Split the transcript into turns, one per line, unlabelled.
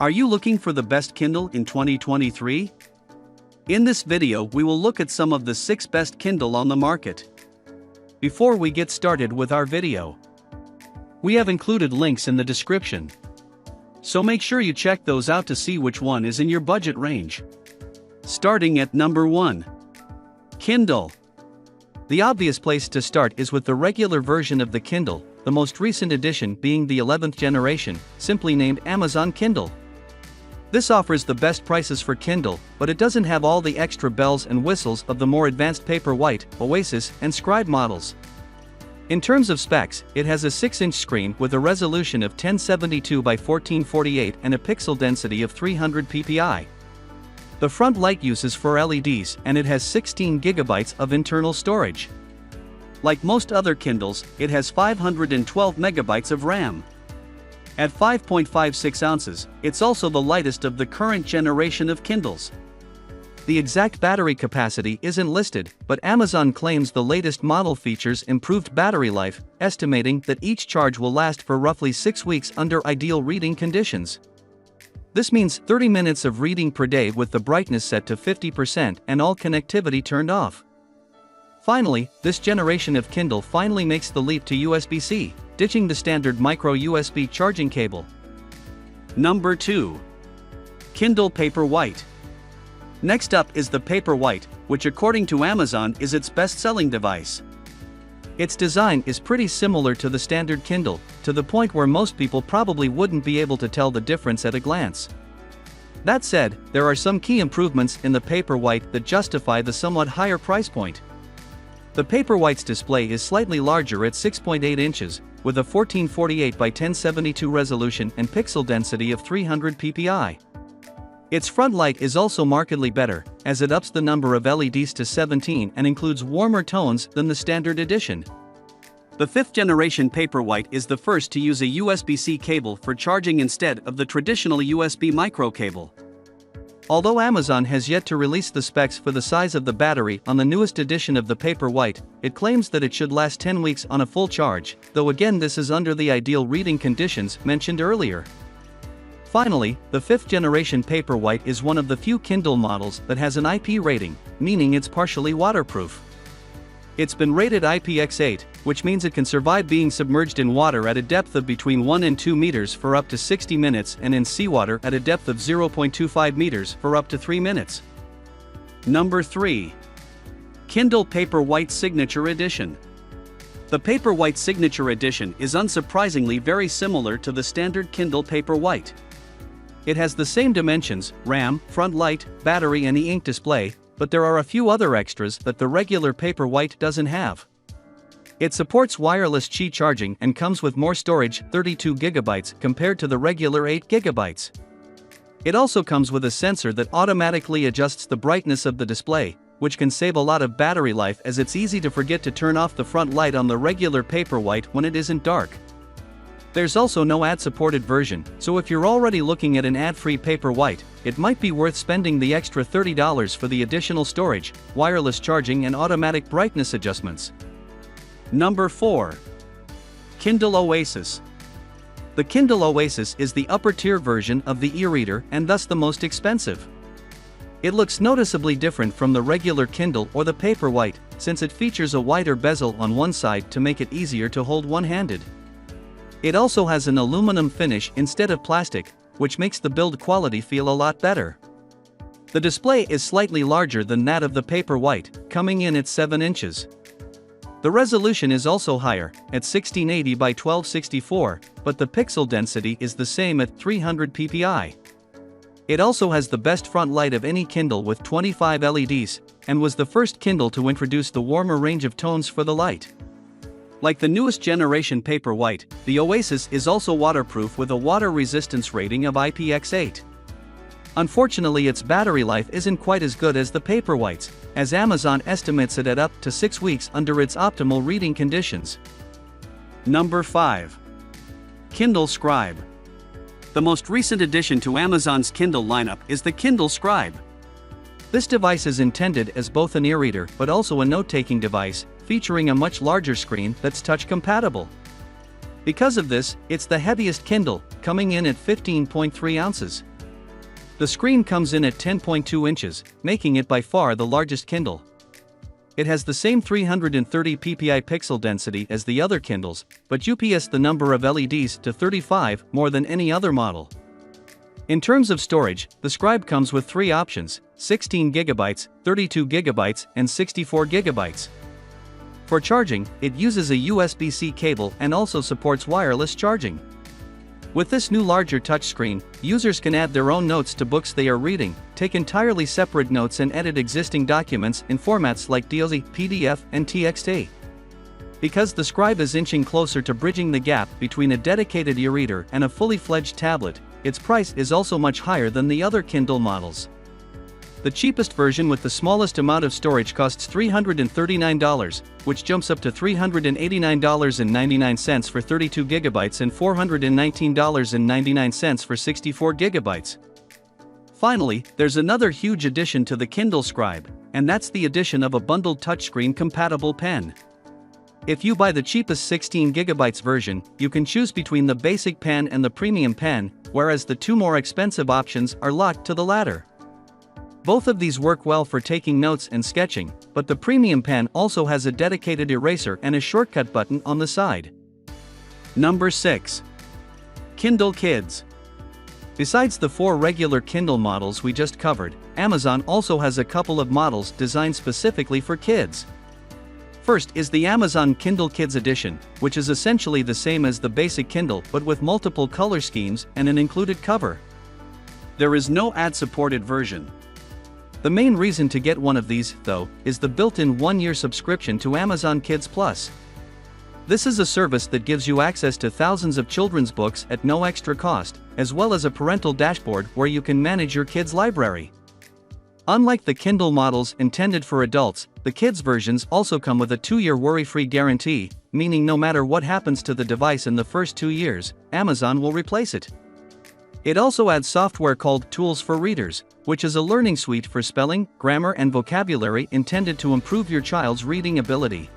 Are you looking for the best Kindle in 2023? In this video we will look at some of the 6 best Kindle on the market. Before we get started with our video, we have included links in the description, so make sure you check those out to see which one is in your budget range. Starting at number 1. Kindle. The obvious place to start is with the regular version of the Kindle, the most recent edition being the 11th generation, simply named Amazon Kindle. This offers the best prices for Kindle, but it doesn't have all the extra bells and whistles of the more advanced Paperwhite, Oasis, and Scribe models. In terms of specs, it has a 6-inch screen with a resolution of 1072 by 1448 and a pixel density of 300 ppi. The front light uses 4 LEDs and it has 16 GB of internal storage. Like most other Kindles, it has 512 MB of RAM. At 5.56 ounces, it's also the lightest of the current generation of Kindles. The exact battery capacity isn't listed, but Amazon claims the latest model features improved battery life, estimating that each charge will last for roughly 6 weeks under ideal reading conditions. This means 30 minutes of reading per day with the brightness set to 50% and all connectivity turned off. Finally, this generation of Kindle finally makes the leap to USB-C, ditching the standard micro USB charging cable. Number 2. Kindle Paperwhite. Next up is the Paperwhite, which according to Amazon is its best-selling device. Its design is pretty similar to the standard Kindle, to the point where most people probably wouldn't be able to tell the difference at a glance. That said, there are some key improvements in the Paperwhite that justify the somewhat higher price point. The Paperwhite's display is slightly larger at 6.8 inches, with a 1448 by 1072 resolution and pixel density of 300 ppi. Its front light is also markedly better, as it ups the number of LEDs to 17 and includes warmer tones than the standard edition. The 5th generation Paperwhite is the first to use a USB-C cable for charging instead of the traditional USB micro cable. Although Amazon has yet to release the specs for the size of the battery on the newest edition of the Paperwhite, it claims that it should last 10 weeks on a full charge, though again this is under the ideal reading conditions mentioned earlier. Finally, the 5th generation Paperwhite is one of the few Kindle models that has an IP rating, meaning it's partially waterproof. It's been rated IPX8, which means it can survive being submerged in water at a depth of between 1 and 2 meters for up to 60 minutes and in seawater at a depth of 0.25 meters for up to 3 minutes. Number 3. Kindle Paperwhite Signature Edition. The Paperwhite Signature Edition is unsurprisingly very similar to the standard Kindle Paperwhite. It has the same dimensions, RAM, front light, battery and e-ink display, but there are a few other extras that the regular Paperwhite doesn't have. It supports wireless Qi charging and comes with more storage, 32 GB compared to the regular 8 GB. It also comes with a sensor that automatically adjusts the brightness of the display, which can save a lot of battery life as it's easy to forget to turn off the front light on the regular Paperwhite when it isn't dark. There's also no ad-supported version, so if you're already looking at an ad-free Paperwhite, it might be worth spending the extra $30 for the additional storage, wireless charging and automatic brightness adjustments. Number 4. Kindle Oasis. The Kindle Oasis is the upper-tier version of the e-reader and thus the most expensive. It looks noticeably different from the regular Kindle or the Paperwhite, since it features a wider bezel on one side to make it easier to hold one-handed. It also has an aluminum finish instead of plastic, which makes the build quality feel a lot better. The display is slightly larger than that of the Paperwhite, coming in at 7 inches. The resolution is also higher, at 1680 by 1264, but the pixel density is the same at 300 ppi. It also has the best front light of any Kindle with 25 LEDs, and was the first Kindle to introduce the warmer range of tones for the light. Like the newest generation Paperwhite, the Oasis is also waterproof with a water resistance rating of IPX8. Unfortunately, its battery life isn't quite as good as the Paperwhite's, as Amazon estimates it at up to 6 weeks under its optimal reading conditions. Number 5. Kindle Scribe. The most recent addition to Amazon's Kindle lineup is the Kindle Scribe. This device is intended as both an e-reader but also a note-taking device, featuring a much larger screen that's touch-compatible. Because of this, it's the heaviest Kindle, coming in at 15.3 ounces. The screen comes in at 10.2 inches, making it by far the largest Kindle. It has the same 330 ppi pixel density as the other Kindles, but UPS the number of LEDs to 35 more than any other model. In terms of storage, the Scribe comes with 3 options: 16GB, 32GB, and 64GB. For charging, it uses a USB-C cable and also supports wireless charging. With this new larger touchscreen, users can add their own notes to books they are reading, take entirely separate notes and edit existing documents in formats like DOZ, PDF, and TXT. Because the Scribe is inching closer to bridging the gap between a dedicated e-reader and a fully fledged tablet, its price is also much higher than the other Kindle models. The cheapest version with the smallest amount of storage costs $339, which jumps up to $389.99 for 32GB and $419.99 for 64GB. Finally, there's another huge addition to the Kindle Scribe, and that's the addition of a bundled touchscreen compatible pen. If you buy the cheapest 16GB version, you can choose between the basic pen and the premium pen, whereas the 2 more expensive options are locked to the latter. Both of these work well for taking notes and sketching, but the premium pen also has a dedicated eraser and a shortcut button on the side. Number 6. Kindle Kids. Besides the 4 regular Kindle models we just covered, Amazon also has a couple of models designed specifically for kids. First is the Amazon Kindle Kids Edition, which is essentially the same as the basic Kindle but with multiple color schemes and an included cover. There is no ad-supported version. The main reason to get one of these, though, is the built-in 1-year subscription to Amazon Kids Plus. This is a service that gives you access to thousands of children's books at no extra cost, as well as a parental dashboard where you can manage your kids' library. Unlike the Kindle models intended for adults, the kids' versions also come with a 2-year worry-free guarantee, meaning no matter what happens to the device in the first 2 years, Amazon will replace it. It also adds software called Tools for Readers, which is a learning suite for spelling, grammar, and vocabulary intended to improve your child's reading ability.